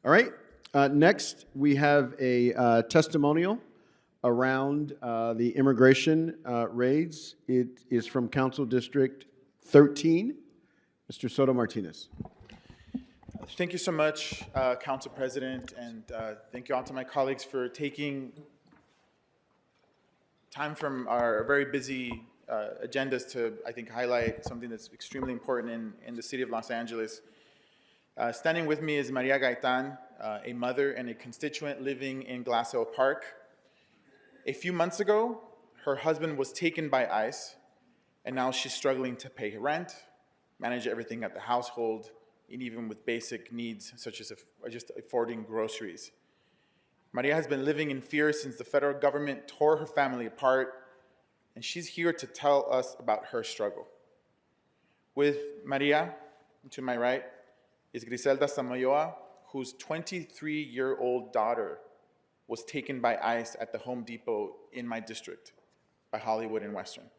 All right. Next, we have a testimonial around the immigration raids. It is from Council District 13. Mr. Soto Martinez. Thank you so much, Council President, and thank you all to my colleagues for taking time from our very busy agendas to, I think, highlight something that's extremely important in the city of Los Angeles. Standing with me is Maria Gaitan, a mother and a constituent living in Glassell Park. A few months ago, her husband was taken by ICE, and now she's struggling to pay rent, manage everything at the household, and even with basic needs such as just affording groceries. Maria has been living in fear since the federal government tore her family apart, and she's here to tell us about her struggle. With Maria, to my right, is Griselda Samayoa, whose 23-year-old daughter was taken by ICE at the Home Depot in my district by Hollywood and Western.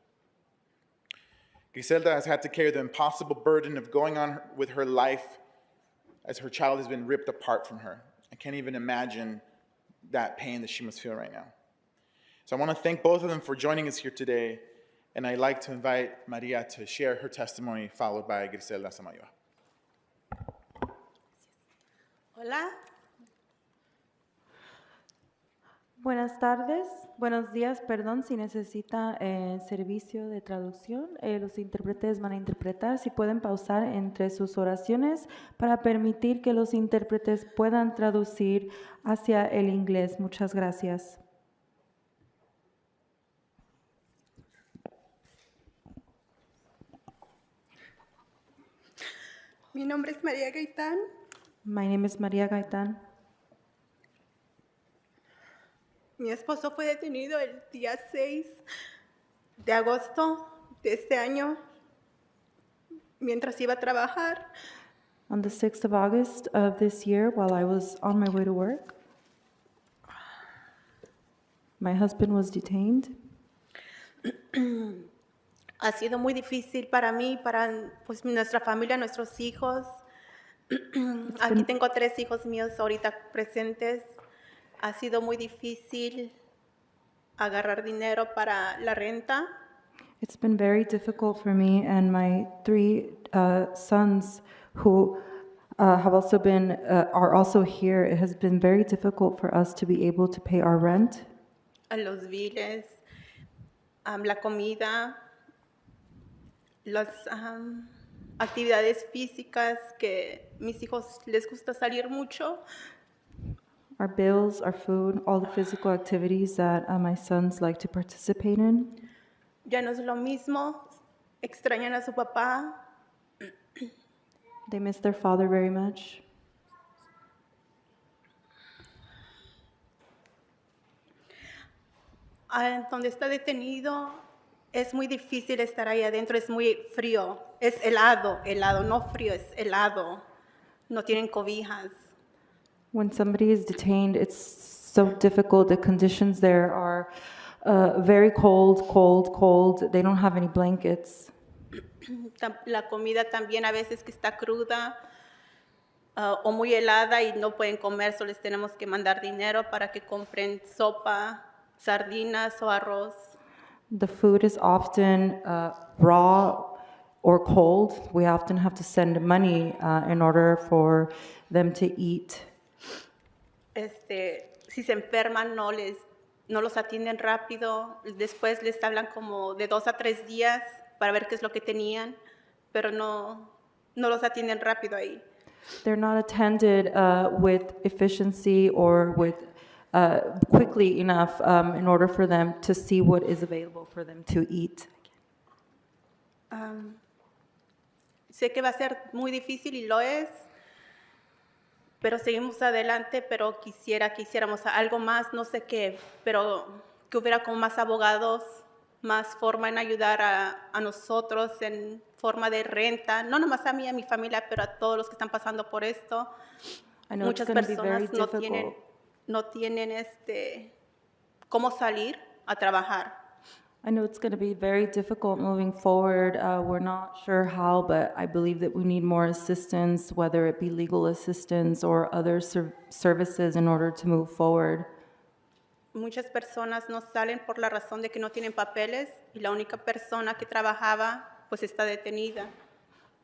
Griselda has had to carry the impossible burden of going on with her life as her child has been ripped apart from her. I can't even imagine that pain that she must feel right now. So I want to thank both of them for joining us here today, and I'd like to invite Maria to share her testimony, followed by Griselda Samayoa. Hola. Buenas tardes, buenos días, perdón, si necesita servicio de traducción, los intérpretes van a interpretar. Si pueden pausar entre sus oraciones para permitir que los intérpretes puedan traducir hacia el inglés. Muchas gracias. Mi nombre es María Gaitán. My name is Maria Gaitan. Mi esposo fue detenido el día 6 de agosto de este año mientras iba a trabajar. On the 6th of August of this year, while I was on my way to work, my husband was detained. Ha sido muy difícil para mí, para pues, nuestra familia, nuestros hijos. Aquí tengo 3 hijos míos ahorita presentes. Ha sido muy difícil agarrar dinero para la renta. It's been very difficult for me and my 3 sons who have also been are also here. It has been very difficult for us to be able to pay our rent. Los biles, la comida, las actividades físicas que mis hijos les gusta salir mucho. Our bills, our food, all the physical activities that my sons like to participate in. Ya no es lo mismo, extrañan a su papá. They miss their father very much. Donde está detenido es muy difícil estar ahí adentro, es muy frío, es helado, no frío, es helado. No tienen cobijas. When somebody is detained, it's so difficult. The conditions there are very cold. They don't have any blankets. La comida también a veces que está cruda o muy helada y no pueden comer, solo les tenemos que mandar dinero para que compren sopa, sardinas o arroz. The food is often raw or cold. We often have to send money in order for them to eat. Si se enferman no los atienden rápido, después les hablan como de 2 a 3 días para ver qué es lo que tenían, pero no los atienden rápido ahí. They're not attended with efficiency or with quickly enough in order for them to see what is available for them to eat. Sé que va a ser muy difícil y lo es, pero seguimos adelante, pero quisiéramos algo más, no sé qué, pero que hubiera como más abogados, más forma en ayudar a nosotros en forma de renta, no nomás a mí, a mi familia, pero a todos los que están pasando por esto. Muchas personas no tienen cómo salir a trabajar. I know it's going to be very difficult moving forward. We're not sure how, but I believe that we need more assistance, whether it be legal assistance or other services in order to move forward. Muchas personas no salen por la razón de que no tienen papeles y la única persona que trabajaba pues está detenida.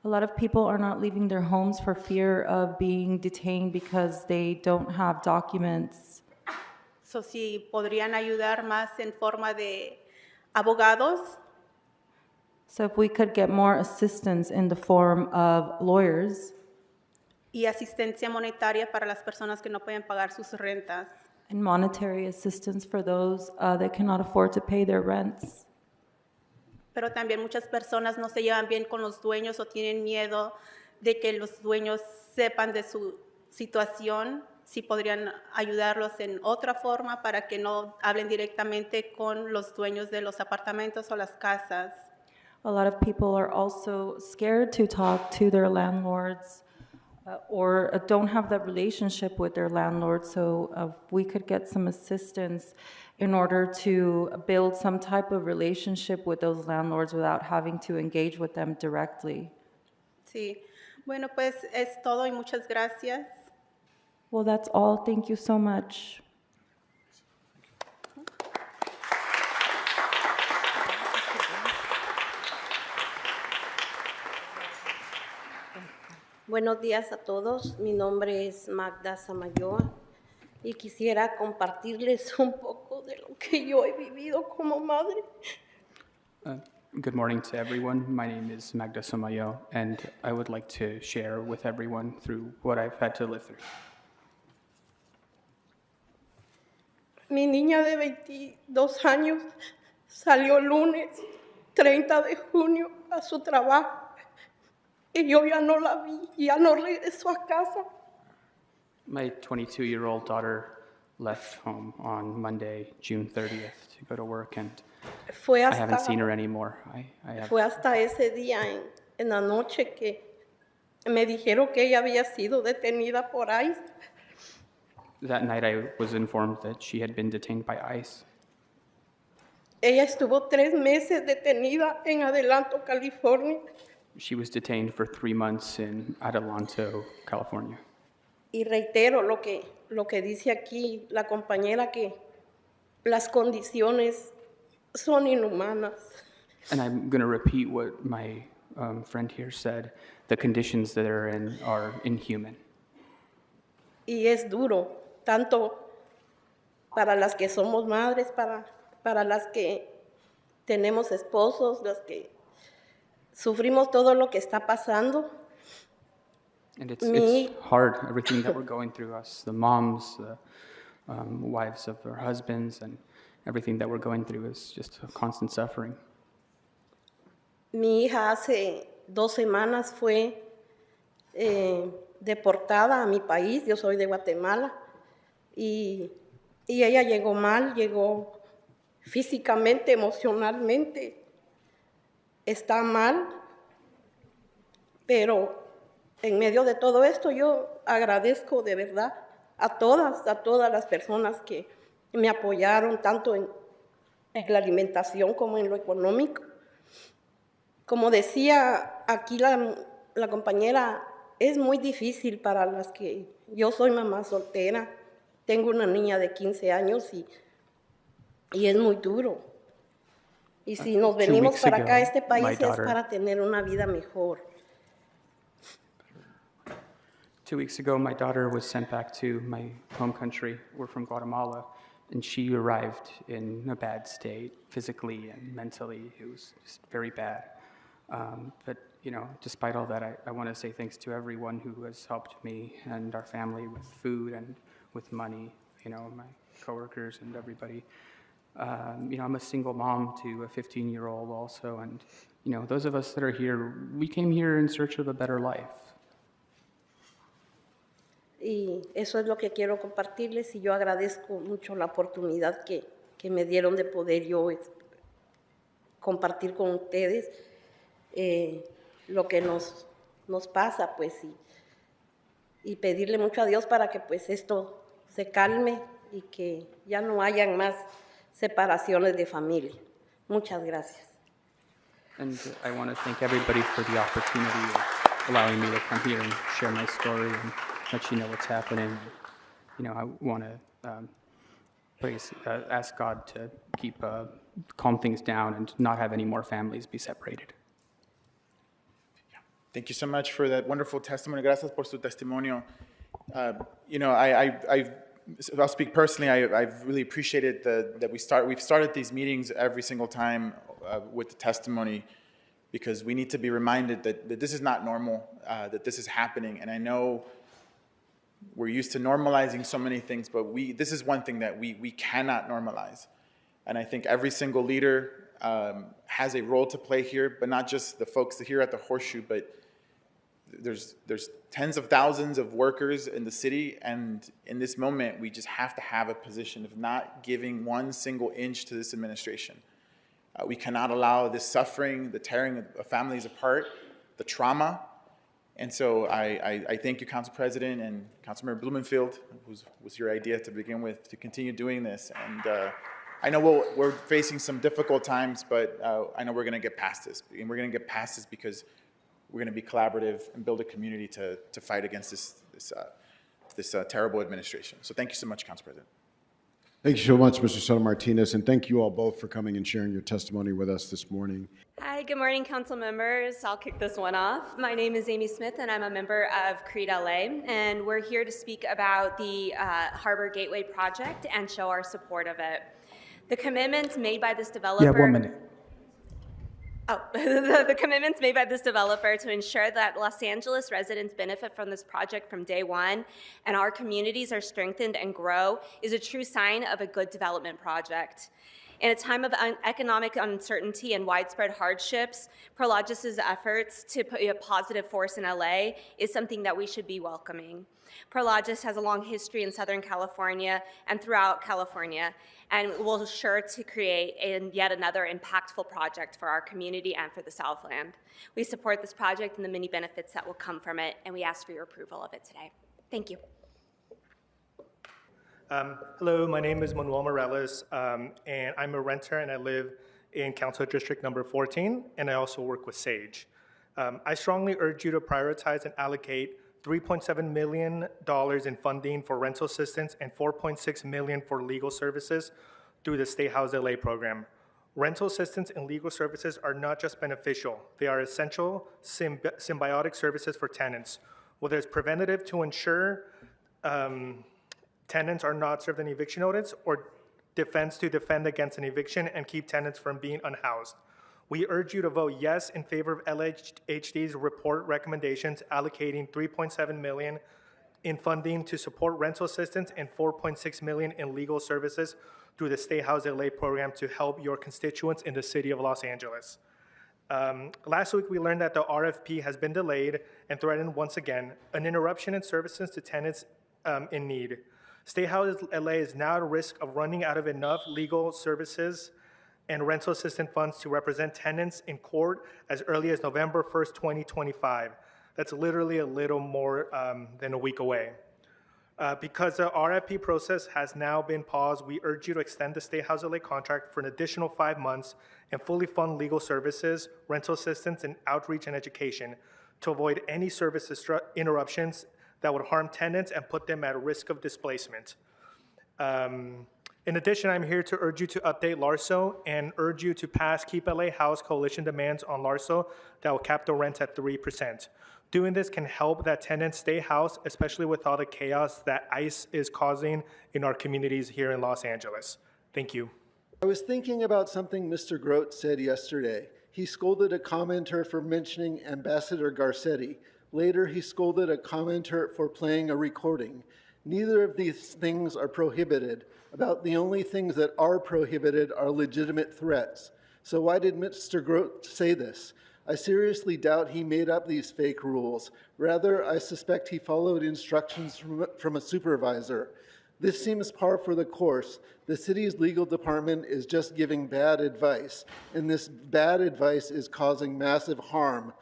A lot of people are not leaving their homes for fear of being detained because they don't have documents. So, si podrían ayudar más en forma de abogados, So if we could get more assistance in the form of lawyers y asistencia monetaria para las personas que no pueden pagar sus rentas. and monetary assistance for those that cannot afford to pay their rents. Pero también muchas personas no se llevan bien con los dueños o tienen miedo de que los dueños sepan de su situación, si podrían ayudarlos en otra forma para que no hablen directamente con los dueños de los apartamentos o las casas. A lot of people are also scared to talk to their landlords or don't have that relationship with their landlord. So if we could get some assistance in order to build some type of relationship with those landlords without having to engage with them directly. Sí, bueno, pues es todo y muchas gracias. Well, that's all. Thank you so much. Buenos días a todos, mi nombre es Magda Samayoa y quisiera compartirles un poco de lo que yo he vivido como madre. Good morning to everyone. My name is Magda Somayo, and I would like to share with everyone through what I've had to live through. Mi niña de 22 años salió lunes 30 de junio a su trabajo y yo ya no la vi, ya no regresó a casa. My 22-year-old daughter left home on Monday, June 30th, to go to work, and Fue I haven't seen her hasta, anymore. fue hasta ese día en la noche que me dijeron que ella había sido detenida por ICE. That night I was informed that she had been detained by ICE. Ella estuvo 3 meses detenida en Adelanto, California. She was detained for 3 months in Adelanto, California. Y reitero lo que dice aquí la compañera, que las condiciones son inhumanas. And I'm going to repeat what my friend here said. The conditions that they're in are inhuman. Y es duro, tanto para las que somos madres, para las que tenemos esposos, las que sufrimos todo lo que está pasando. And it's hard, everything that we're going through, us, the moms, the wives of their husbands, and everything that we're going through is just a constant suffering. Mi hija hace 2 semanas fue deportada a mi país, yo soy de Guatemala, y ella llegó mal, llegó físicamente, emocionalmente, está mal, pero en medio de todo esto yo agradezco de verdad a todas las personas que me apoyaron, tanto en la alimentación como en lo económico. Como decía aquí la compañera, es muy difícil para las que... Yo soy mamá soltera, tengo una niña de 15 años y es muy duro. Y si nos venimos para acá a este país es para tener una vida mejor. 2 weeks ago, my daughter was sent back to my home country. We're from Guatemala, and she arrived in a bad state, physically and mentally. It was just very bad. But, you know, despite all that, I want to say thanks to everyone who has helped me and our family with food and with money, you know, my coworkers and everybody. You know, I'm a single mom to a 15-year-old also, and, you know, those of us that are here, we came here in search of a better life. Y eso es lo que quiero compartirles, y yo agradezco mucho la oportunidad que me dieron de poder yo compartir con ustedes lo que nos pasa, pues, y pedirle mucho a Dios para que pues esto se calme y que ya no hayan más separaciones de familia. Muchas gracias. And I want to thank everybody for the opportunity of allowing me to come here and share my story and let you know what's happening. You know, I want to please ask God to keep calm things down and not have any more families be separated. Thank you so much for that wonderful testimony. Gracias por su testimonio. You know, I'll speak personally. I've really appreciated that we've started these meetings every single time with the testimony, because we need to be reminded that this is not normal, that this is happening. And I know we're used to normalizing so many things, but this is one thing that we cannot normalize. And I think every single leader has a role to play here, but not just the folks here at the Horseshoe, but there's tens of thousands of workers in the city, and in this moment, we just have to have a position of not giving one single inch to this administration. We cannot allow this suffering, the tearing of families apart, the trauma. And so I thank you, Council President and Councilmember Blumenfield, was your idea to begin with, to continue doing this. And I know we're facing some difficult times, but I know we're going to get past this. And we're going to get past this because we're going to be collaborative and build a community to fight against this terrible administration. So thank you so much, Council President. Thank you so much, Mr. Soto Martinez, and thank you all both for coming and sharing your testimony with us this morning. Hi, good morning, council members. I'll kick this one off. My name is Amy Smith, and I'm a member of CREED LA, and we're here to speak about the Harbor Gateway project and show our support of it. The commitments made by this developer... Yeah, 1 minute. Oh, the commitments made by this developer to ensure that Los Angeles residents benefit from this project from day one and our communities are strengthened and grow is a true sign of a good development project. In a time of economic uncertainty and widespread hardships, Prologis' efforts to put a positive force in LA is something that we should be welcoming. Prologis has a long history in Southern California and throughout California, and will sure to create yet another impactful project for our community and for the Southland. We support this project and the many benefits that will come from it, and we ask for your approval of it today. Thank you. Hello, my name is Manuel Morales, and I'm a renter, and I live in Council District number 14, and I also work with SAGE. I strongly urge you to prioritize and allocate $3.7 million in funding for rental assistance and $4.6 million for legal services through the State House LA program. Rental assistance and legal services are not just beneficial, they are essential symbiotic services for tenants, whether it's preventative to ensure tenants are not served an eviction notice, or defense to defend against an eviction and keep tenants from being unhoused. We urge you to vote yes in favor of LHD's report recommendations allocating $3.7 million in funding to support rental assistance and $4.6 million in legal services through the State House LA program to help your constituents in the city of Los Angeles. Last week, we learned that the RFP has been delayed and threatened once again, an interruption in services to tenants in need. State House LA is now at risk of running out of enough legal services and rental assistance funds to represent tenants in court as early as November 1st, 2025. That's literally a little more than a week away. Because the RFP process has now been paused, we urge you to extend the State House LA contract for an additional 5 months and fully fund legal services, rental assistance, and outreach and education to avoid any service interruptions that would harm tenants and put them at risk of displacement. In addition, I'm here to urge you to update LARSO and urge you to pass Keep LA House coalition demands on LARSO that will cap the rent at 3%. Doing this can help that tenants stay housed, especially with all the chaos that ICE is causing in our communities here in Los Angeles. Thank you. I was thinking about something Mr. Grote said yesterday. He scolded a commenter for mentioning Ambassador Garcetti. Later, he scolded a commenter for playing a recording. Neither of these things are prohibited. About the only things that are prohibited are legitimate threats. So why did Mr. Grote say this? I seriously doubt he made up these fake rules. Rather, I suspect he followed instructions from a supervisor. This seems par for the course. The city's legal department is just giving bad advice, and this bad advice is causing massive harm.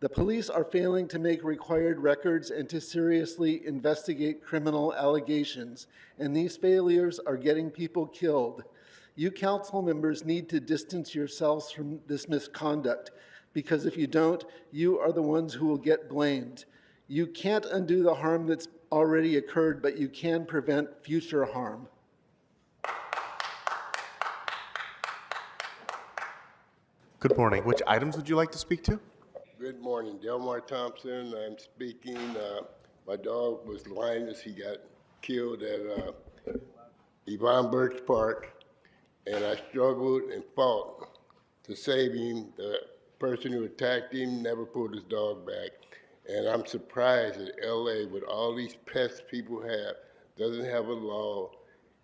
The police are failing to make required records and to seriously investigate criminal allegations, and these failures are getting people killed. You council members need to distance yourselves from this misconduct, because if you don't, you are the ones who will get blamed. You can't undo the harm that's already occurred, but you can prevent future harm. Good morning. Which items would you like to speak to? Good morning, Delmar Thompson. I'm speaking. My dog was Linus. He got killed at Yvonne Birch Park, and I struggled and fought to save him. The person who attacked him never pulled his dog back. And I'm surprised that LA, with all these pests people have, doesn't have a law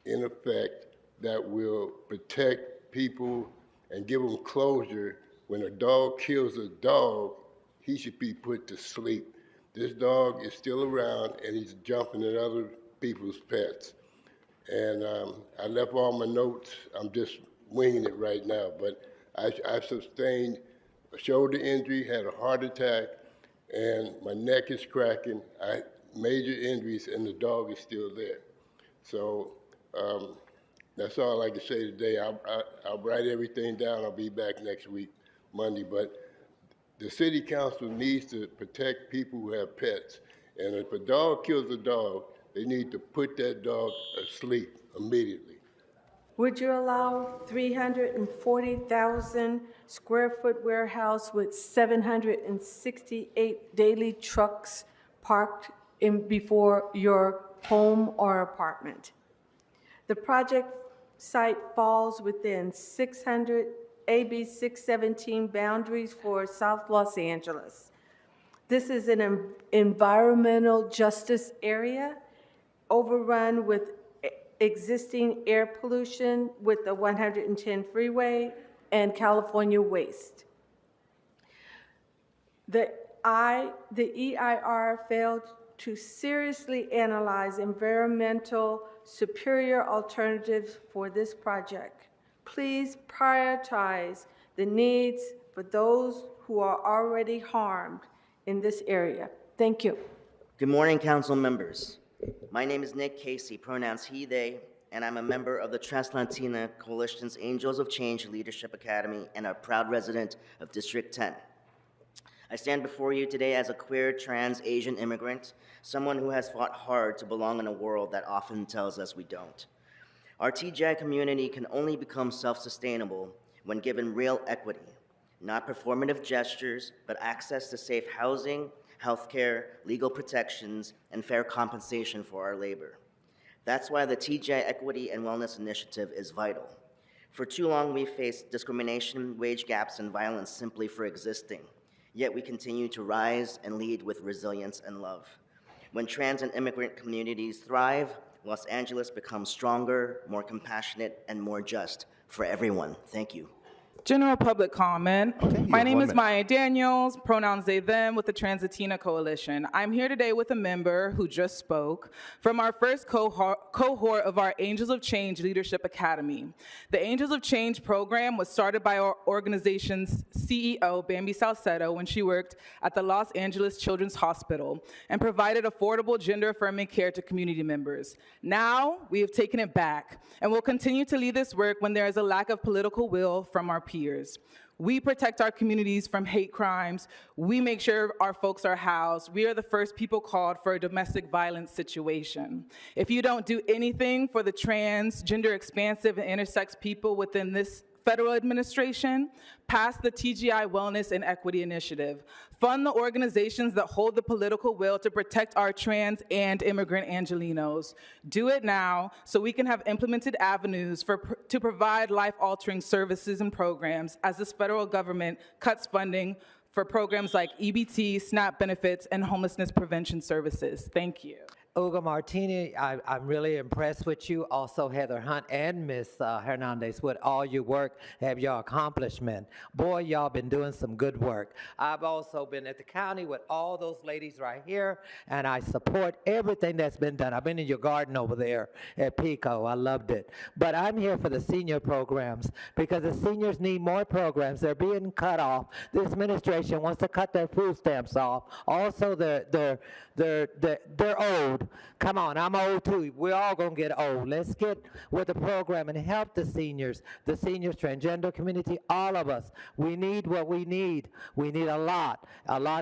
in effect that will protect people and give them closure. When a dog kills a dog, he should be put to sleep. This dog is still around, and he's jumping at other people's pets. And I left all my notes. I'm just winging it right now. But I sustained a shoulder injury, had a heart attack, and my neck is cracking. I major injuries, and the dog is still there. So that's all I can say today. I'll write everything down. I'll be back next week, Monday. But the city council needs to protect people who have pets. And if a dog kills a dog, they need to put that dog asleep immediately. Would you allow 340,000 square foot warehouse with 768 daily trucks parked before your home or apartment? The project site falls within 600 AB 617 boundaries for South Los Angeles. This is an environmental justice area overrun with existing air pollution with the 110 freeway and California waste. The EIR failed to seriously analyze environmental superior alternatives for this project. Please prioritize the needs for those who are already harmed in this area. Thank you. Good morning, council members. My name is Nick Casey, pronouns he, they, and I'm a member of the Trans-Latina Coalition's Angels of Change Leadership Academy and a proud resident of District 10. I stand before you today as a queer, trans, Asian immigrant, someone who has fought hard to belong in a world that often tells us we don't. Our TGI community can only become self-sustainable when given real equity, not performative gestures, but access to safe housing, healthcare, legal protections, and fair compensation for our labor. That's why the TGI Equity and Wellness Initiative is vital. For too long, we've faced discrimination, wage gaps, and violence simply for existing. Yet we continue to rise and lead with resilience and love. When trans and immigrant communities thrive, Los Angeles becomes stronger, more compassionate, and more just for everyone. Thank you. General public comment. Okay, My name is 1 minute. Maya Daniels, pronouns they, them, with the Trans-Latina Coalition. I'm here today with a member who just spoke from our first cohort of our Angels of Change Leadership Academy. The Angels of Change program was started by our organization's CEO, Bambi Salcedo, when she worked at the Los Angeles Children's Hospital and provided affordable gender-affirming care to community members. Now, we have taken it back and will continue to lead this work when there is a lack of political will from our peers. We protect our communities from hate crimes. We make sure our folks are housed. We are the first people called for a domestic violence situation. If you don't do anything for the trans, gender expansive, and intersex people within this federal administration, pass the TGI Wellness and Equity Initiative. Fund the organizations that hold the political will to protect our trans and immigrant Angelinos. Do it now so we can have implemented avenues to provide life-altering services and programs as this federal government cuts funding for programs like EBT, SNAP benefits, and homelessness prevention services. Thank you. Ugo Martini, I'm really impressed with you. Also Heather Hunt and Miss Hernandez, with all your work, have your accomplishment. Boy, y'all been doing some good work. I've also been at the county with all those ladies right here, and I support everything that's been done. I've been in your garden over there at Pico. I loved it. But I'm here for the senior programs because the seniors need more programs. They're being cut off. This administration wants to cut their food stamps off. Also, they're old. old. Come on, I'm old too. We're all going to get old. Let's get with the program and help the seniors, transgender community, all of us. We need what we need. We need a lot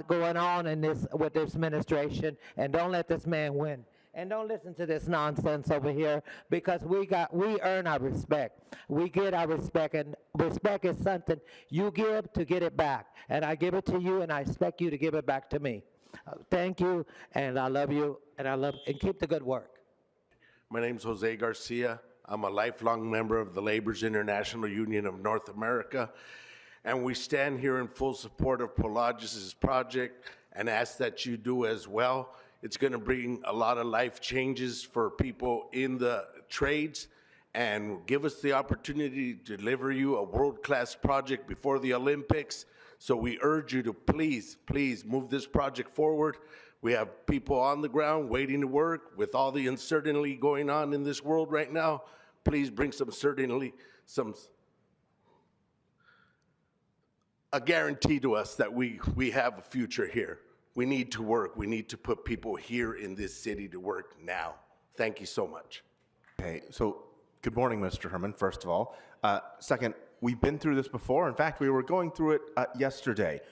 going on in this with this administration, and don't let this man win. And don't listen to this nonsense over here, because we earn our respect. We get our respect, and respect is something you give to get it back. And I give it to you, and I expect you to give it back to me. Thank you, and I love you, and keep the good work. My name's Jose Garcia. I'm a lifelong member of the Labor's International Union of North America, and we stand here in full support of Prologis' project and ask that you do as well. It's going to bring a lot of life changes for people in the trades and give us the opportunity to deliver you a world-class project before the Olympics. So we urge you to please move this project forward. We have people on the ground waiting to work. With all the uncertainty going on in this world right now, please bring a guarantee to us that we have a future here. We need to work. We need to put people here in this city to work now. Thank you so much. Okay, so good morning, Mr. Herman, first of all. Second, we've been through this before. In fact, we were going through it yesterday.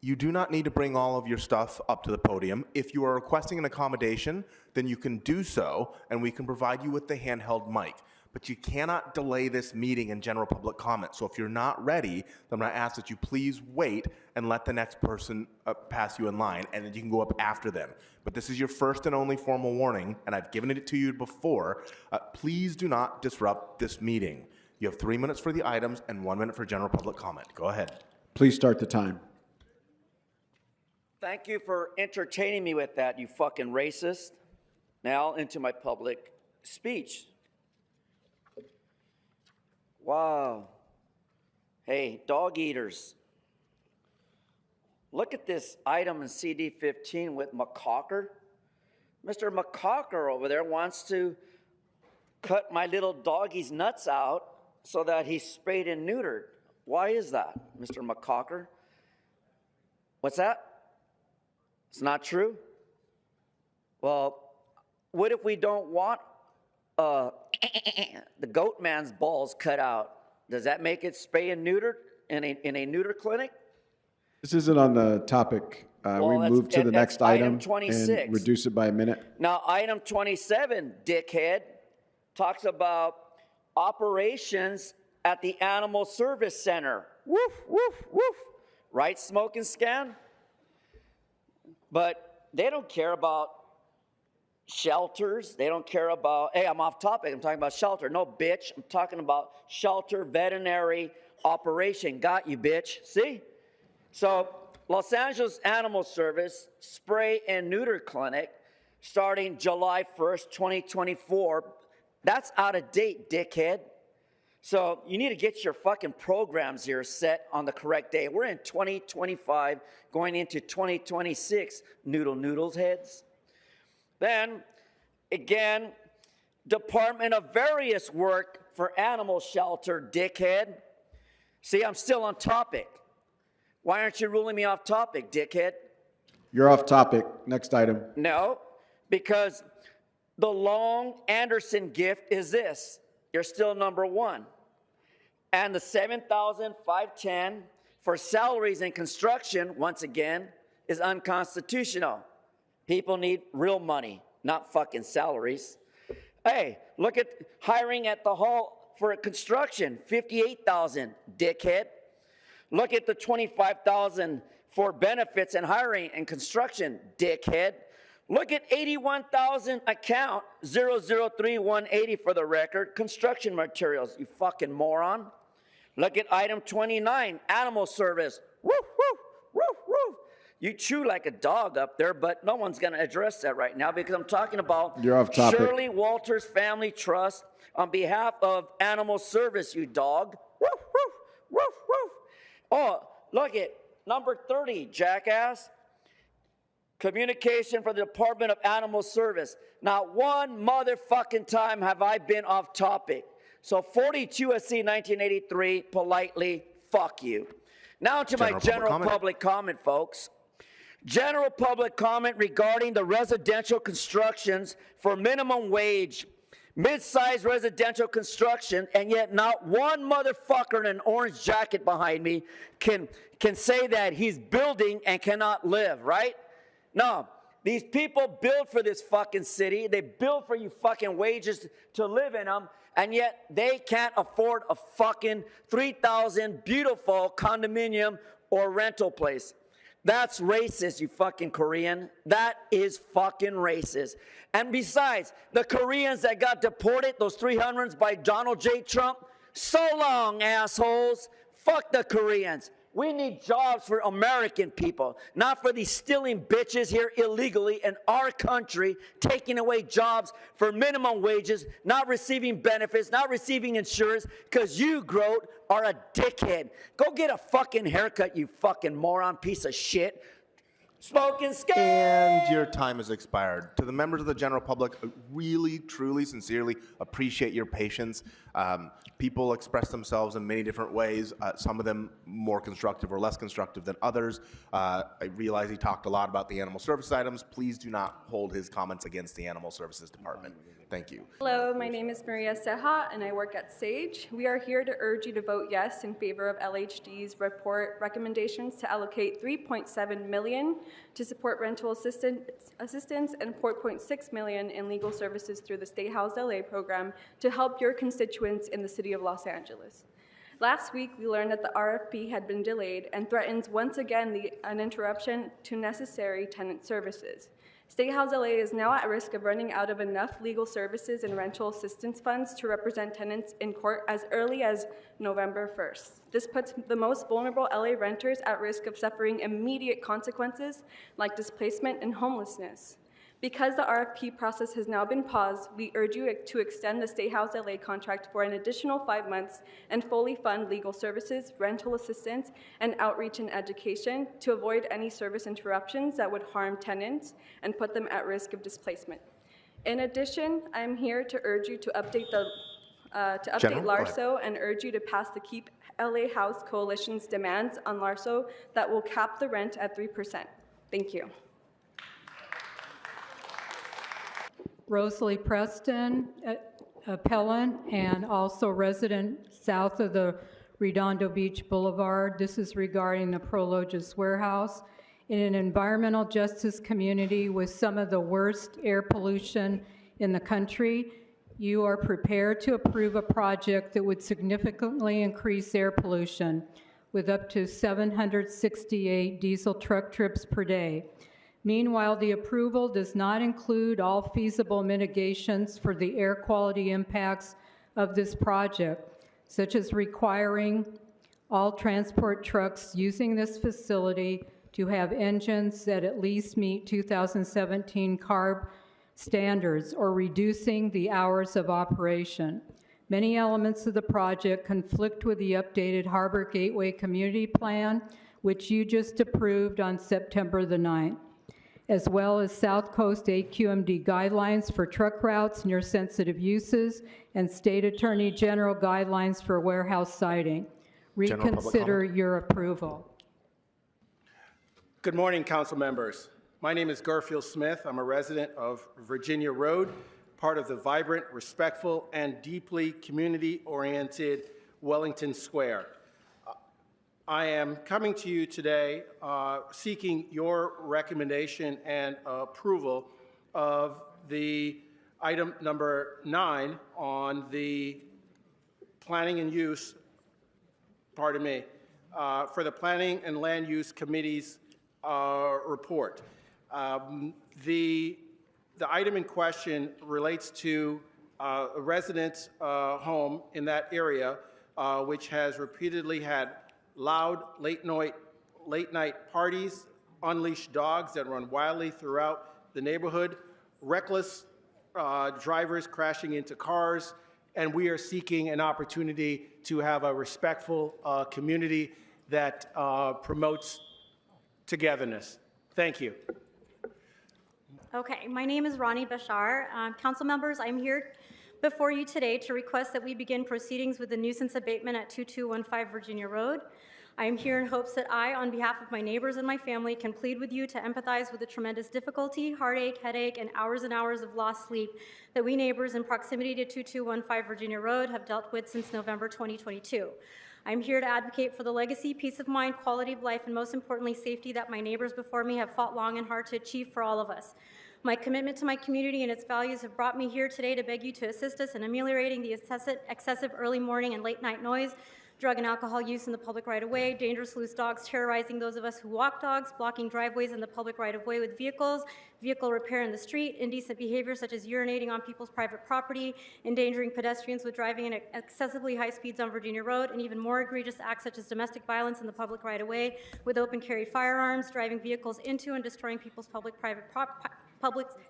You do not need to bring all of your stuff up to the podium. If you are requesting an accommodation, then you can do so, and we can provide you with the handheld mic. But you cannot delay this meeting in general public comment. So if you're not ready, then I'm going to ask that you please wait and let the next person pass you in line, and then you can go up after them. But this is your first and only formal warning, and I've given it to you before. Please do not disrupt this meeting. You have 3 minutes for the items and 1 minute for general public comment. Go ahead. Please start the time. Thank you for entertaining me with that, you fucking racist. Now into my public speech. Wow. Hey, dog eaters. Look at this item in CD 15 with McCocker. Mr. McCocker over there wants to cut my little doggy's nuts out so that he's sprayed and neutered. Why is that, Mr. McCocker? What's that? It's not true? Well, what if we don't want the goat man's balls cut out? Does that make it spay and neutered in a neuter clinic? This isn't on the topic. Well, we move to the next item 26. and reduce it by a minute. Now, item 27, dickhead, talks about operations at the Animal Service Center. Woof, woof, woof. Right, Smoke and Scan? But they don't care about shelters. They don't care about, hey, I'm off topic. I'm talking about shelter. No, bitch. I'm talking about shelter, veterinary operation. Got you, bitch. See? So, Los Angeles Animal Service Spray and Neuter Clinic starting July 1st, 2024. That's out of date, dickhead. So you need to get your fucking programs here set on the correct day. We're in 2025, going into 2026, noodles heads. Then, again, Department of Various Work for Animal Shelter, dickhead. See, I'm still on topic. Why aren't you ruling me off topic, dickhead? You're off topic. Next item. No, because the Long Anderson gift is this. You're still number one. And the $7,510 for salaries in construction, once again, is unconstitutional. People need real money, not fucking salaries. Hey, look at hiring at the hall for construction, $58,000, dickhead. Look at the $25,000 for benefits and hiring and construction, dickhead. Look at $81,000 account, 003180 for the record, construction materials, you fucking moron. Look at item 29, animal service. Woof, woof, woof, woof. You chew like a dog up there, but no one's going to address that right now because I'm talking about You're off topic. Shirley Walters Family Trust on behalf of Animal Service, you dog. Woof, woof, woof, woof. Oh, look at number 30, jackass. Communication for the Department of Animal Service. Not one motherfucking time have I been off topic. So 42 USC 1983, politely, fuck you. Now to my general public comment, folks. General public comment regarding the residential constructions for minimum wage, mid-sized residential construction, and yet not one motherfucker in an orange jacket behind me can say that he's building and cannot live, right? No, these people build for this fucking city. They build for you fucking wages to live in them, and yet they can't afford a fucking 3,000 beautiful condominium or rental place. That's racist, you fucking Korean. That is fucking racist. And besides, the Koreans that got deported, those 300s by Donald J. Trump, so long, assholes. Fuck the Koreans. We need jobs for American people, not for these stealing bitches here illegally in our country, taking away jobs for minimum wages, not receiving benefits, not receiving insurance, because you, Grote, are a dickhead. Go get a fucking haircut, you fucking moron piece of shit. Smoking scare. And your time has expired. To the members of the general public, I really, truly, sincerely appreciate your patience. People express themselves in many different ways, some of them more constructive or less constructive than others. I realize he talked a lot about the animal service items. Please do not hold his comments against the Animal Services Department. Thank you. Hello, my name is Maria Seha, and I work at SAGE. We are here to urge you to vote yes in favor of LHD's report recommendations to allocate $3.7 million to support rental assistance and $4.6 million in legal services through the Stay Housed LA program to help your constituents in the city of Los Angeles. Last week, we learned that the RFP had been delayed and threatens once again an interruption to necessary tenant services. Stay Housed LA is now at risk of running out of enough legal services and rental assistance funds to represent tenants in court as early as November 1st. This puts the most vulnerable LA renters at risk of suffering immediate consequences like displacement and homelessness. Because the RFP process has now been paused, we urge you to extend the Stay Housed LA contract for an additional 5 months and fully fund legal services, rental assistance, and outreach and education to avoid any service interruptions that would harm tenants and put them at risk of displacement. In addition, I'm here to urge you to update LARSO and urge you to pass the Keep LA House Coalition's demands on LARSO that will cap the rent at 3%. Thank you. Rosalie Preston, appellant, and also resident south of the Redondo Beach Boulevard. This is regarding the Prologis warehouse. In an environmental justice community with some of the worst air pollution in the country, you are prepared to approve a project that would significantly increase air pollution with up to 768 diesel truck trips per day. Meanwhile, the approval does not include all feasible mitigations for the air quality impacts of this project, such as requiring all transport trucks using this facility to have engines that at least meet 2017 CARB standards or reducing the hours of operation. Many elements of the project conflict with the updated Harbor Gateway Community Plan, which you just approved on September the 9th. As well as South Coast AQMD guidelines for truck routes near sensitive uses and State Attorney General guidelines for warehouse siting. Reconsider your approval. Good morning, council members. My name is Garfield Smith. I'm a resident of Virginia Road, part of the vibrant, respectful, and deeply community-oriented Wellington Square. I am coming to you today seeking your recommendation and approval of the item number 9 on the planning and use, for the Planning and Land Use Committee's report. The item in question relates to a resident's home in that area, which has repeatedly had loud late night parties, unleashed dogs that run wildly throughout the neighborhood, reckless drivers crashing into cars, and we are seeking an opportunity to have a respectful community that promotes togetherness. Thank you. Okay, my name is Ronnie Bashar. Council members, I'm here before you today to request that we begin proceedings with the nuisance abatement at 2215 Virginia Road. I am here in hopes that I, on behalf of my neighbors and my family, can plead with you to empathize with the tremendous difficulty, heartache, headache, and hours of lost sleep that we neighbors in proximity to 2215 Virginia Road have dealt with since November 2022. I'm here to advocate for the legacy, peace of mind, quality of life, and most importantly, safety that my neighbors before me have fought long and hard to achieve for all of us. My commitment to my community and its values have brought me here today to beg you to assist us in ameliorating the excessive early morning and late night noise, drug and alcohol use in the public right-of-way, dangerous loose dogs terrorizing those of us who walk dogs, blocking driveways in the public right-of-way with vehicles, vehicle repair in the street, indecent behavior such as urinating on people's private property, endangering pedestrians with driving at excessively high speeds on Virginia Road, and even more egregious acts such as domestic violence in the public right-of-way with open carried firearms, driving vehicles into and destroying people's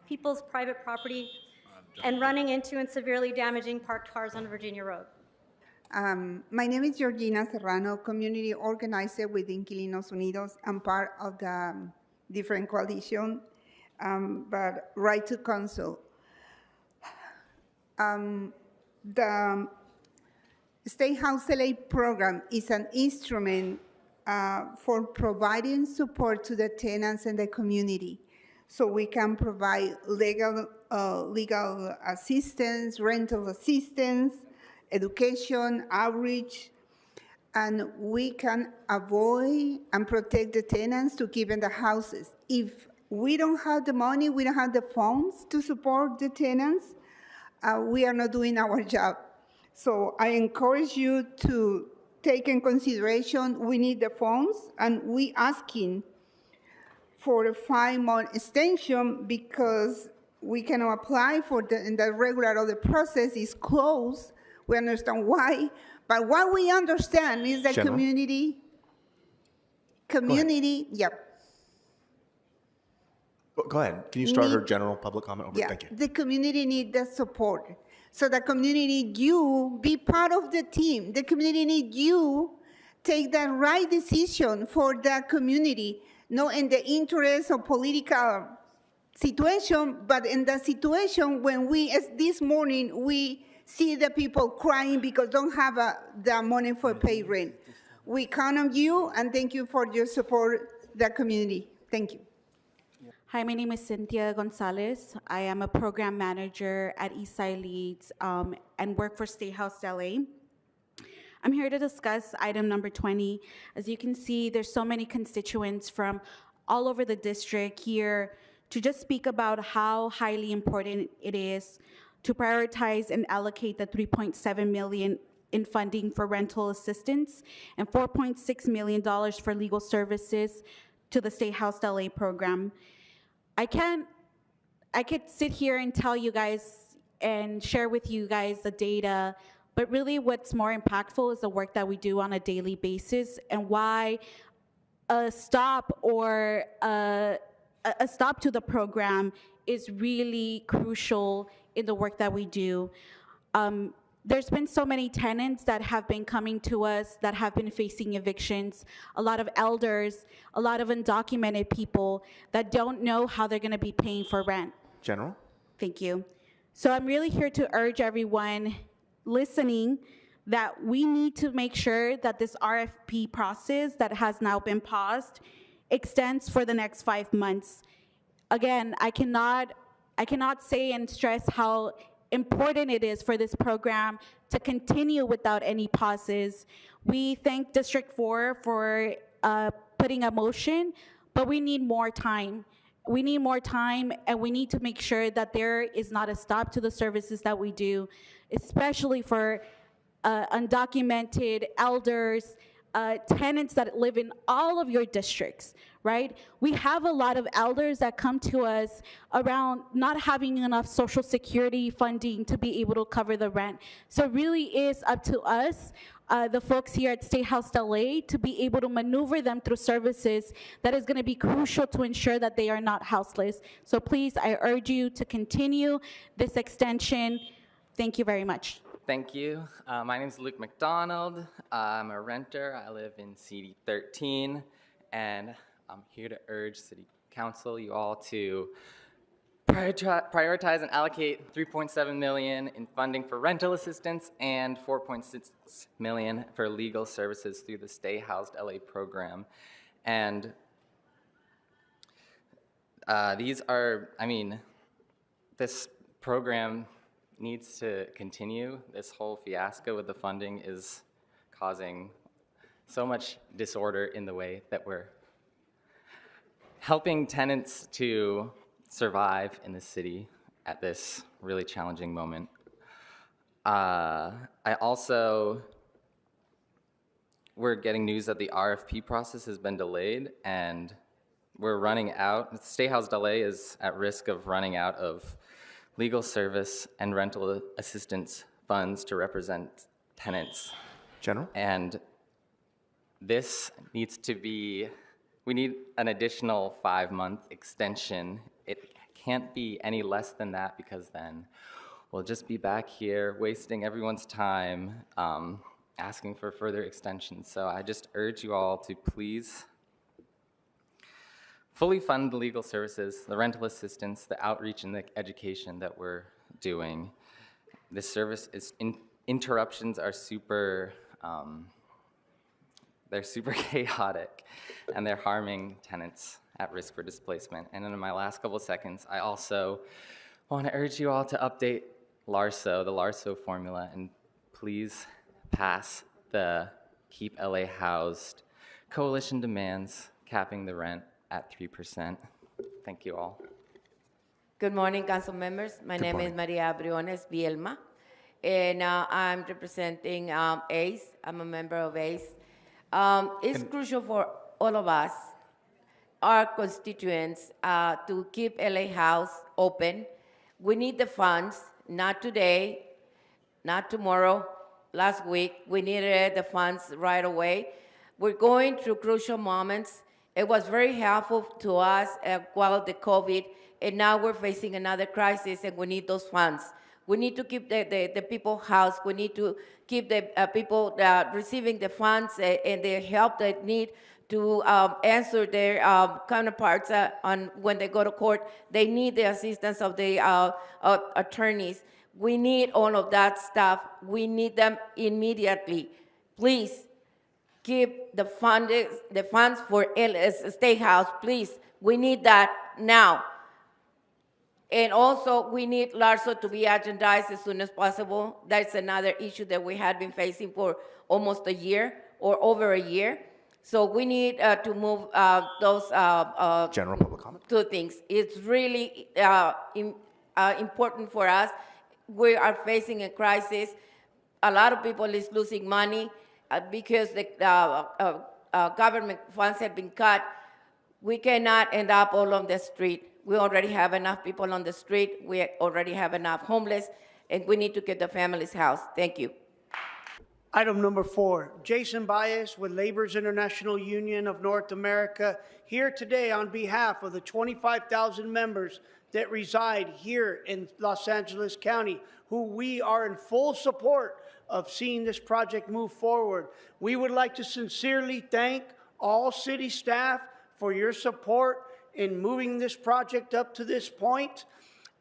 people's private property, and running into and severely damaging parked cars on Virginia Road. My name is Georgina Serrano, community organizer with Inquilinos Unidos. I'm part of the different coalition, but right to counsel. The State House LA program is an instrument for providing support to the tenants and the community. So we can provide legal assistance, rental assistance, education, outreach, and we can avoid and protect the tenants to keep in the houses. If we don't have the money, we don't have the funds to support the tenants, we are not doing our job. So I encourage you to take in consideration, we need the funds, and we asking for a 5-month extension because we cannot apply for the regular other process is closed. We understand why, but what we understand is that community, yep. Go ahead. Can you start her general public comment over? Yeah, Thank you. the community needs the support. So the community needs you be part of the team. The community needs you take the right decision for the community, not in the interest of political situation, but in the situation when we, as this morning, we see the people crying because don't have the money for pay rent. We count on you, and thank you for your support, the community. Thank you. Hi, my name is Cynthia Gonzalez. I am a program manager at Eastside Leads and work for State House LA. I'm here to discuss item number 20. As you can see, there's so many constituents from all over the district here to just speak about how highly important it is to prioritize and allocate the $3.7 million in funding for rental assistance and $4.6 million for legal services to the State House LA program. I could sit here and tell you guys and share with you guys the data, but really what's more impactful is the work that we do on a daily basis and why a stop or a stop to the program is really crucial in the work that we do. There's been so many tenants that have been coming to us that have been facing evictions, a lot of elders, a lot of undocumented people that don't know how they're gonna be paying for rent. General? Thank you. So I'm really here to urge everyone listening that we need to make sure that this RFP process that has now been paused extends for the next 5 months. Again, I cannot say and stress how important it is for this program to continue without any pauses. We thank District 4 for putting a motion, but we need more time. We need more time, and we need to make sure that there is not a stop to the services that we do, especially for undocumented elders, tenants that live in all of your districts, right? We have a lot of elders that come to us around not having enough Social Security funding to be able to cover the rent. So it really is up to us, the folks here at State House LA, to be able to maneuver them through services that is gonna be crucial to ensure that they are not houseless. So please, I urge you to continue this extension. Thank you very much. Thank you. My name is Luke McDonald. I'm a renter. I live in CD 13, and I'm here to urge City Council, you all, to prioritize and allocate $3.7 million in funding for rental assistance and $4.6 million for legal services through the Stay Housed LA program. And these are, this program needs to continue. This whole fiasco with the funding is causing so much disorder in the way that we're helping tenants to survive in the city at this really challenging moment. We're getting news that the RFP process has been delayed and we're running out. Stay Housed LA is at risk of running out of legal service and rental assistance funds to represent tenants. General? And this needs to be, we need an additional 5-month extension. It can't be any less than that because then we'll just be back here wasting everyone's time asking for further extensions. So I just urge you all to please fully fund the legal services, the rental assistance, the outreach, and the education that we're doing. This service is, interruptions are super, they're super chaotic, and they're harming tenants at risk for displacement. And in my last couple seconds, I also want to urge you all to update LARSO, the LARSO formula, and please pass the Keep LA Housed coalition demands, capping the rent at 3%. Thank you all. Good morning, council members. My name is Maria Briones Bielma, and I'm representing ACE. I'm a member of ACE. It's crucial for all of us, our constituents, to keep LA House open. We need the funds, not today, not tomorrow, last week. We needed the funds right away. We're going through crucial moments. It was very helpful to us while the COVID, and now we're facing another crisis, and we need those funds. We need to keep the people housed. We need to keep the people receiving the funds and the help they need to answer their counterparts on when they go to court. They need the assistance of the attorneys. We need all of that stuff. We need them immediately. Please. Keep the funds for State House, please. We need that now. And also, we need LARSO to be agendized as soon as possible. That's another issue that we had been facing for almost a year or over a year. So we need to move those general public comment. 2 things. It's really important for us. We are facing a crisis. A lot of people is losing money. Because the government funds have been cut, we cannot end up all on the street. We already have enough people on the street. We already have enough homeless, and we need to get the families housed. Thank you. Item number 4, Jason Baez with Labor's International Union of North America, here today on behalf of the 25,000 members that reside here in Los Angeles County, who we are in full support of seeing this project move forward. We would like to sincerely thank all city staff for your support in moving this project up to this point.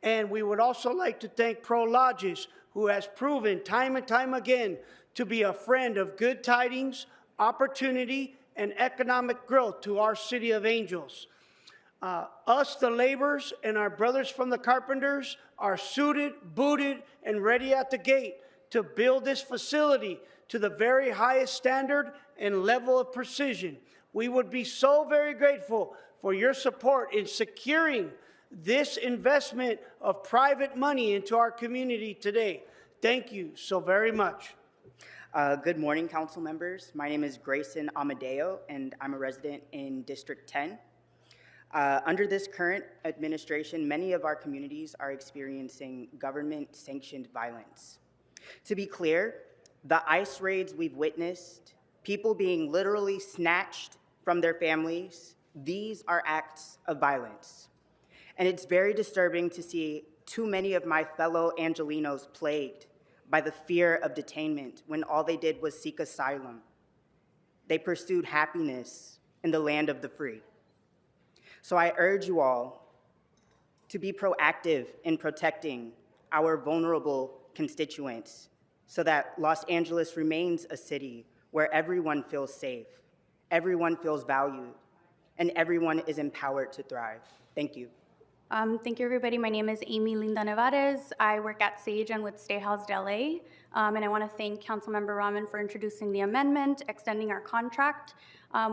And we would also like to thank Prologis, who has proven time and time again to be a friend of good tidings, opportunity, and economic growth to our city of Angels. Us, the laborers, and our brothers from the carpenters are suited, booted, and ready at the gate to build this facility to the very highest standard and level of precision. We would be so very grateful for your support in securing this investment of private money into our community today. Thank you so very much. Good morning, council members. My name is Grayson Amadeo, and I'm a resident in District 10. Under this current administration, many of our communities are experiencing government-sanctioned violence. To be clear, the ICE raids we've witnessed, people being literally snatched from their families, these are acts of violence. And it's very disturbing to see too many of my fellow Angelenos plagued by the fear of detainment when all they did was seek asylum. They pursued happiness in the land of the free. So I urge you all to be proactive in protecting our vulnerable constituents so that Los Angeles remains a city where everyone feels safe, everyone feels valued, and everyone is empowered to thrive. Thank you. Thank you, everybody. My name is Amy Linda Nevarez. I work at Sage and with Stay Housed LA. And I want to thank Councilmember Rahman for introducing the amendment, extending our contract.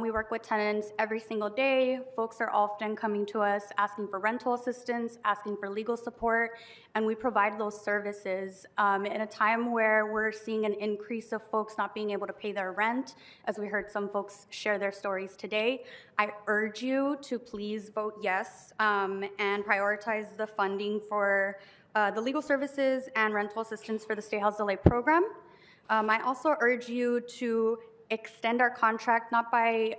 We work with tenants every single day. Folks are often coming to us asking for rental assistance, asking for legal support, and we provide those services in a time where we're seeing an increase of folks not being able to pay their rent, as we heard some folks share their stories today. I urge you to please vote yes and prioritize the funding for the legal services and rental assistance for the Stay Housed LA program. I also urge you to extend our contract not by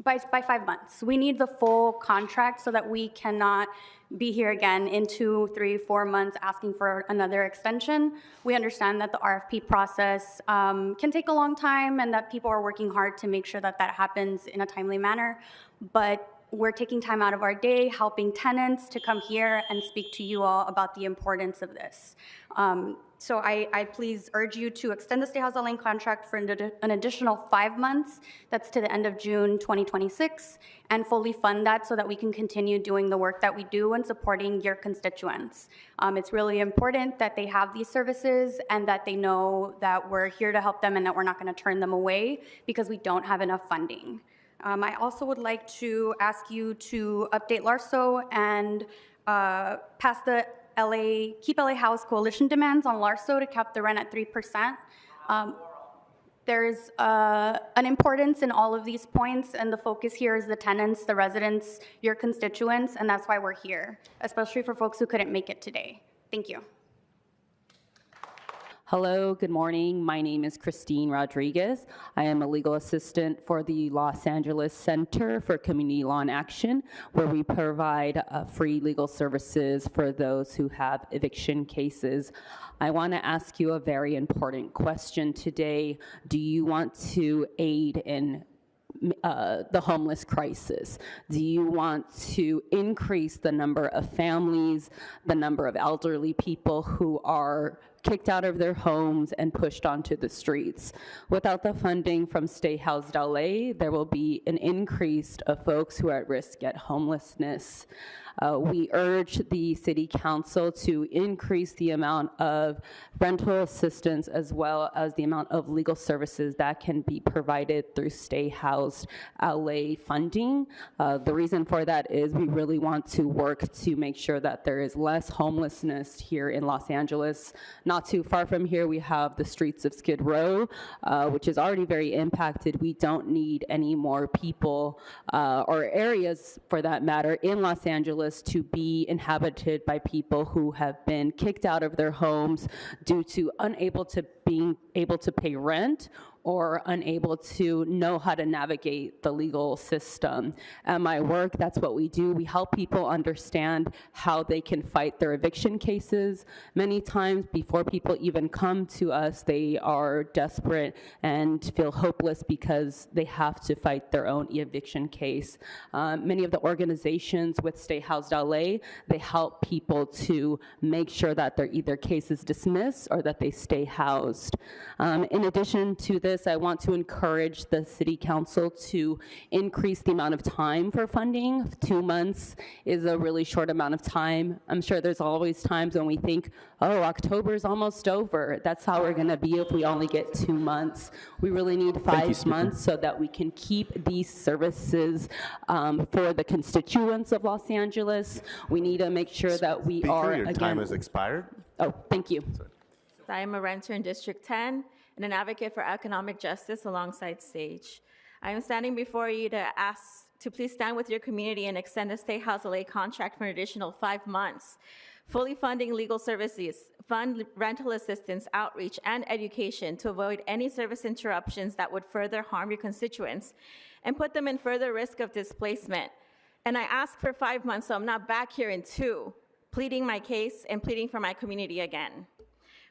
5 months. We need the full contract so that we cannot be here again in 2, 3, 4 months asking for another extension. We understand that the RFP process can take a long time and that people are working hard to make sure that that happens in a timely manner, but we're taking time out of our day helping tenants to come here and speak to you all about the importance of this. So I please urge you to extend the Stay Housed LA contract for an additional 5 months. That's to the end of June 2026, and fully fund that so that we can continue doing the work that we do and supporting your constituents. It's really important that they have these services and that they know that we're here to help them and that we're not going to turn them away because we don't have enough funding. I also would like to ask you to update LARSO and pass the Keep LA House coalition demands on LARSO to cap the rent at 3%. There's an importance in all of these points, and the focus here is the tenants, the residents, your constituents, and that's why we're here, especially for folks who couldn't make it today. Thank you. Hello, good morning. My name is Christine Rodriguez. I am a legal assistant for the Los Angeles Center for Community Law and Action, where we provide free legal services for those who have eviction cases. I want to ask you a very important question today. Do you want to aid in the homeless crisis? Do you want to increase the number of families, the number of elderly people who are kicked out of their homes and pushed onto the streets? Without the funding from Stay Housed LA, there will be an increase of folks who are at risk at homelessness. We urge the City Council to increase the amount of rental assistance as well as the amount of legal services that can be provided through Stay Housed LA funding. The reason for that is we really want to work to make sure that there is less homelessness here in Los Angeles. Not too far from here, we have the streets of Skid Row, which is already very impacted. We don't need any more people or areas, for that matter, in Los Angeles to be inhabited by people who have been kicked out of their homes due to being able to pay rent or unable to know how to navigate the legal system. At my work, that's what we do. We help people understand how they can fight their eviction cases. Many times before people even come to us, they are desperate and feel hopeless because they have to fight their own eviction case. Many of the organizations with Stay Housed LA, they help people to make sure that their either case is dismissed or that they stay housed. In addition to this, I want to encourage the City Council to increase the amount of time for funding. 2 months is a really short amount of time. I'm sure there's always times when we think, oh, October's almost over. That's how we're gonna be if we only get 2 months. We really need 5 months so that we can keep these services for the constituents of Los Angeles. We need to make sure that we are, your time has expired. Oh, thank you. I am a renter in District 10 and an advocate for economic justice alongside Sage. I am standing before you to ask to please stand with your community and extend the Stay Housed LA contract for an additional 5 months, fully funding legal services, fund rental assistance, outreach, and education to avoid any service interruptions that would further harm your constituents and put them in further risk of displacement. And I ask for 5 months so I'm not back here in 2, pleading my case and pleading for my community again.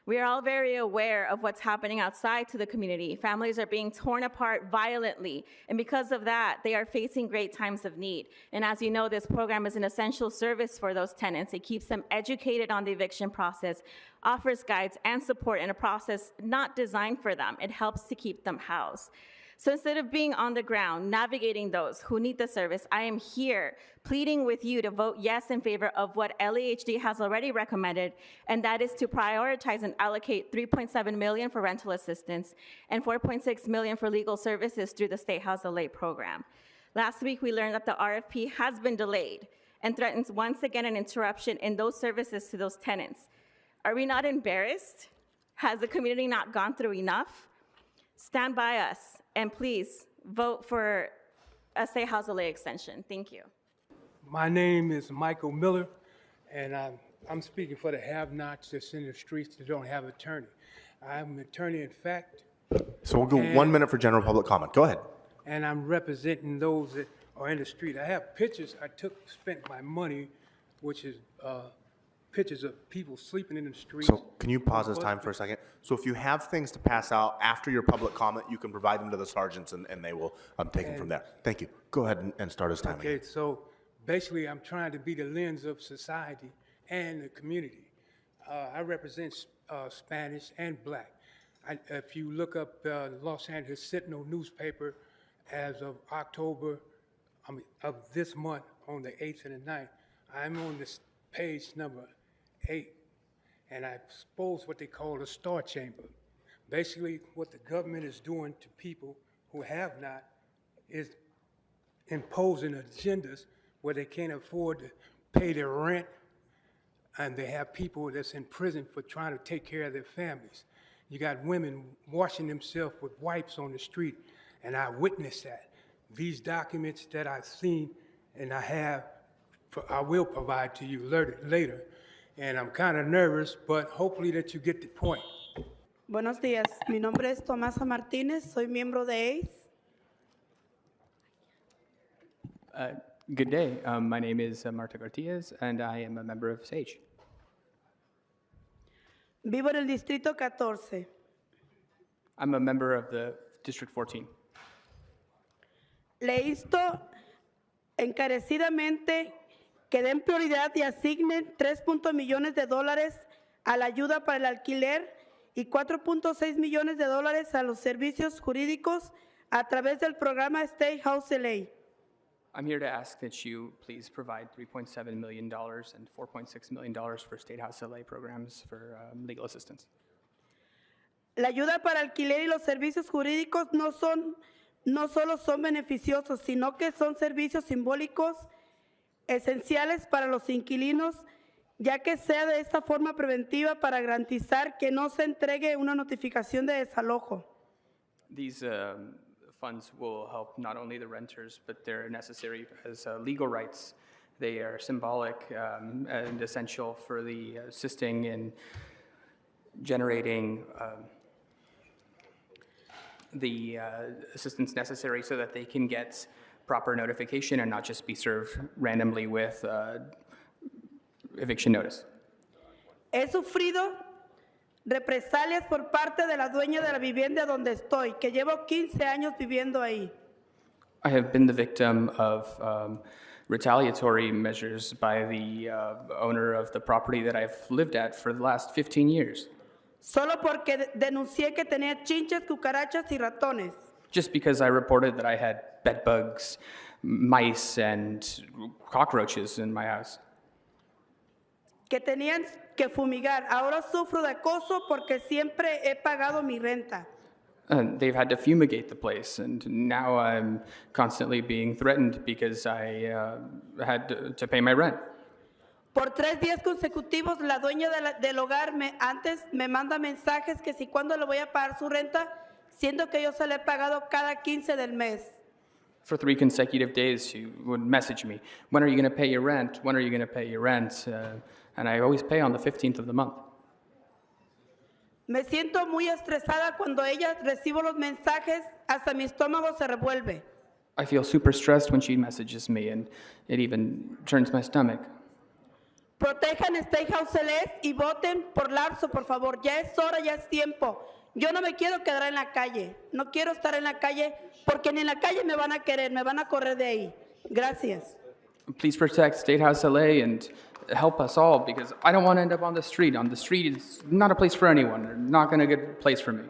We are all very aware of what's happening outside to the community. Families are being torn apart violently, and because of that, they are facing great times of need. And as you know, this program is an essential service for those tenants. It keeps them educated on the eviction process, offers guides and support in a process not designed for them. It helps to keep them housed. So instead of being on the ground, navigating those who need the service, I am here pleading with you to vote yes in favor of what LAHD has already recommended, and that is to prioritize and allocate $3.7 million for rental assistance and $4.6 million for legal services through the State House LA program. Last week, we learned that the RFP has been delayed and threatens once again an interruption in those services to those tenants. Are we not embarrassed? Has the community not gone through enough? Stand by us, and please vote for a State House LA extension. Thank you. My name is Michael Miller, and I'm speaking for the have-nots that's in the streets that don't have an attorney. I'm an attorney, in fact. So we'll go 1 minute for general public comment. Go ahead. And I'm representing those that are in the street. I have pictures I spent my money, which is pictures of people sleeping in the streets. So can you pause this time for a second? So if you have things to pass out after your public comment, you can provide them to the sergeants and they will take them from there. Thank you. Go ahead and start his time again. Okay, so basically I'm trying to be the lens of society and the community. I represent Spanish and Black. If you look up the Los Angeles Sentinel newspaper as of October of this month on the 8th and the 9th, I'm on this page number 8, and I expose what they call a star chamber. Basically, what the government is doing to people who have not is imposing agendas where they can't afford to pay their rent, and they have people that's in prison for trying to take care of their families. You got women washing themselves with wipes on the street, and I witnessed that. These documents that I've seen and I will provide to you later. And I'm kind of nervous, but hopefully that you get the point. Buenos días, mi nombre es Tomasa Martínez, soy miembro de ACE. Good day, my name is Marta Gartias, and I am a member of SAGE. Vivo en el Distrito 14. I'm a member of the District 14. Le insto encarecidamente que den prioridad y asignen $3 millones a la ayuda para el alquiler y $4.6 millones a los servicios jurídicos a través del programa State House LA. I'm here to ask that you please provide $3.7 million and $4.6 million for State House LA programs for legal assistance. La ayuda para alquiler y los servicios jurídicos no solo son beneficiosos, sino que son servicios simbólicos esenciales para los inquilinos, ya que sea de esta forma preventiva para garantizar que no se entregue una notificación de desalojo. These funds will help not only the renters, but they're necessary as legal rights. They are symbolic and essential for the assisting in generating the assistance necessary so that they can get proper notification and not just be served randomly with eviction notice. He sufrido represalias por parte de la dueña de la vivienda donde estoy, que llevo 15 años viviendo ahí. I have been the victim of retaliatory measures by the owner of the property that I've lived at for the last 15 years. Solo porque denuncié que tenía chinches, cucarachas y ratones. Just because I reported that I had bed bugs, mice, and cockroaches in my house. Que tenían que fumigar. Ahora sufro de acoso porque siempre he pagado mi renta. They've had to fumigate the place, and now I'm constantly being threatened because I had to pay my rent. Por 3 días consecutivos, la dueña del hogar antes me manda mensajes que si cuándo le voy a pagar su renta, siendo que yo se le he pagado cada 15 del mes. For 3 consecutive days, she would message me, when are you going to pay your rent? When are you going to pay your rent? And I always pay on the 15th of the month. Me siento muy estresada cuando ella recibo los mensajes, hasta mi estómago se revuelve. I feel super stressed when she messages me, and it even turns my stomach. Protejan State House LS y voten por Larso, por favor. Ya es hora, ya es tiempo. Yo no me quiero quedar en la calle. No quiero estar en la calle porque ni en la calle me van a querer, me van a correr de ahí. Gracias. Please protect State House LA and help us all, because I don't want to end up on the street. On the street is not a place for anyone. They're not going to get a place for me.